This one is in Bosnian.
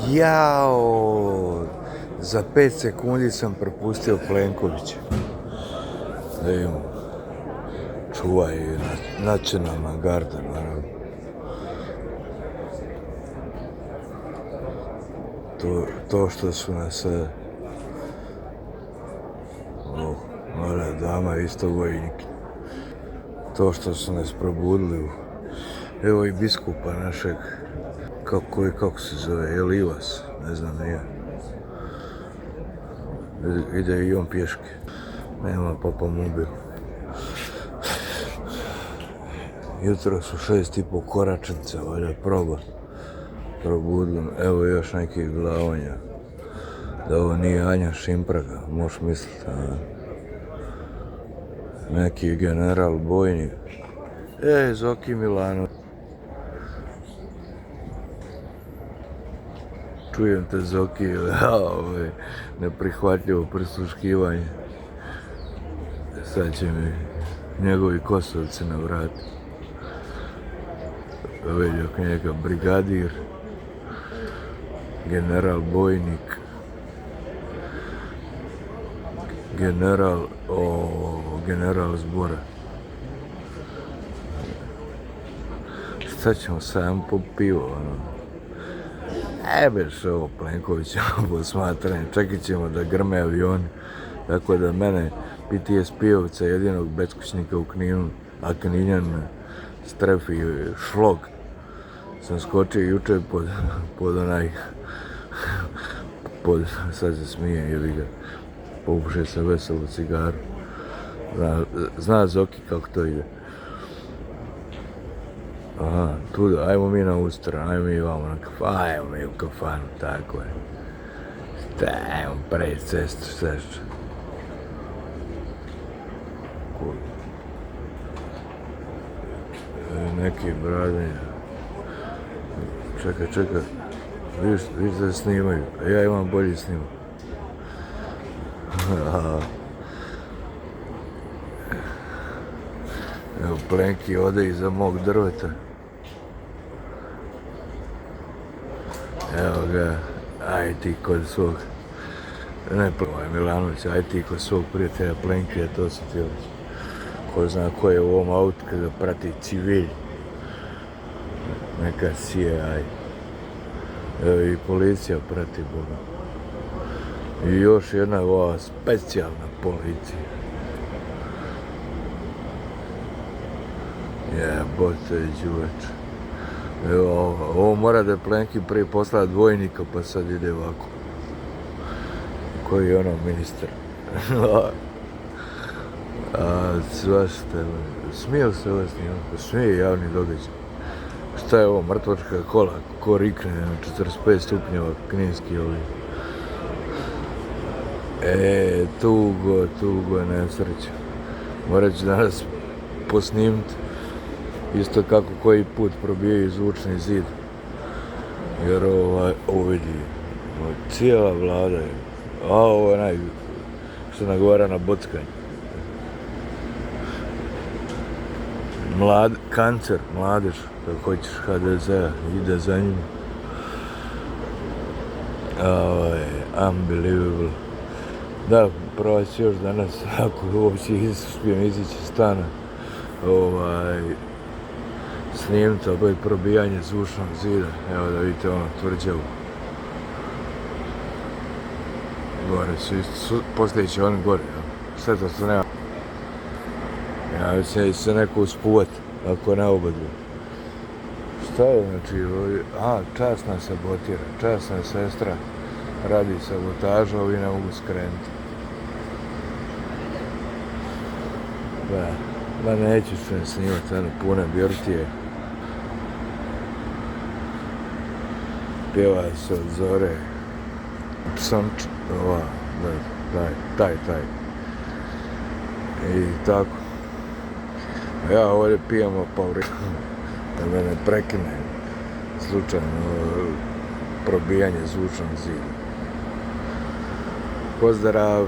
Jao, za 5 sekundi sam propustio Plenkovića. Da imamo. Čuvaj nacionalna garda, naravno. To što su nas... Mora dama isto vojnik. To što su nas probudili. Evo i biskupa našeg. Kako se zove? Elivas, ne znam nije. Ide i on pješke. Nema papa mobil. Jutro su 6,5 koračnica, valjda proba. Probudili. Evo još nekih glavanja. Da ovo nije Anja Šimpraga, možeš misliti. Neki general bojni. Zoki Milano. Čujem te Zoki, neprihvatljivo prisluškivanje. Sad će mi njegovi kosovci navrati. Vidio njega brigadir, general bojnik, general zbora. Šta ćemo sam po pivo, Beš ovo Plenkovića posmatranje, čekat ćemo da grme avioni, tako da mene PTSP-ovca, jedinog beskućnika u Kninu, a Kninjan strefi šlog, sam skočio juče pod onaj, sad se smije, jebi ga, popuše se veselu cigaru, zna Zoki kako to ide. Aha, tu, ajmo mi na Ustra, ajmo mi vamo na kafanu, ajmo mi u kafanu, tako je. Ajmo prej cestu, sešće. Neki bradanje. Čekaj, vidiš da snimaju, a ja imam bolji snimak. Evo, Plenki ode iza mog drveta. Evo ga, aj ti kod svog, ne Milanović, aj ti kod svog prijatelja Plenki, a to se ti oči. Ko zna ko je u ovom autu kada prati civilj. Neka sije, aj. Evo i policija prati Boga. I još jedna ova specijalna policija. Jebote, đuveč. Evo, ovo mora da je Plenki prije poslala dvojnika, pa sad ide ovako. Koji je ono ministar. Svašta, smije se ovo snimati, smije javni događaj. Šta je ovo, mrtvačka kola, ko rikne, 45 stupnjeva, kninski ovi. Tugo je nesreća. Morat ću danas posnimiti. Isto kako koji put probijaju zvučni zid. Jer ovo vidi, cijela vlada je. Ovo je onaj što nagovara na bockanje. Kancer, mladež, kako hoćeš HDZ-a, ide za njim. Unbelievable. Da, probat ću još danas, ako uopće uspijem izići iz stana, snimiti opet probijanje zvučnog zida. Evo da vidite ono tvrđavu. Gore su isto, poslije će oni gore, sve to što nema. Ja će se neko uspuvati, ako ne obadve. Šta je znači ovdje? Časna sabotira, časna sestra radi sabotažu, ovi ne mogu skrenuti. Da, neću se snimati, ono pune bjortije. Pjeva se od zore. Psamč, taj. I tako. Ja ovdje pijemo Paulina, da me ne prekine slučajno probijanje zvučnog zida. Pozdrav!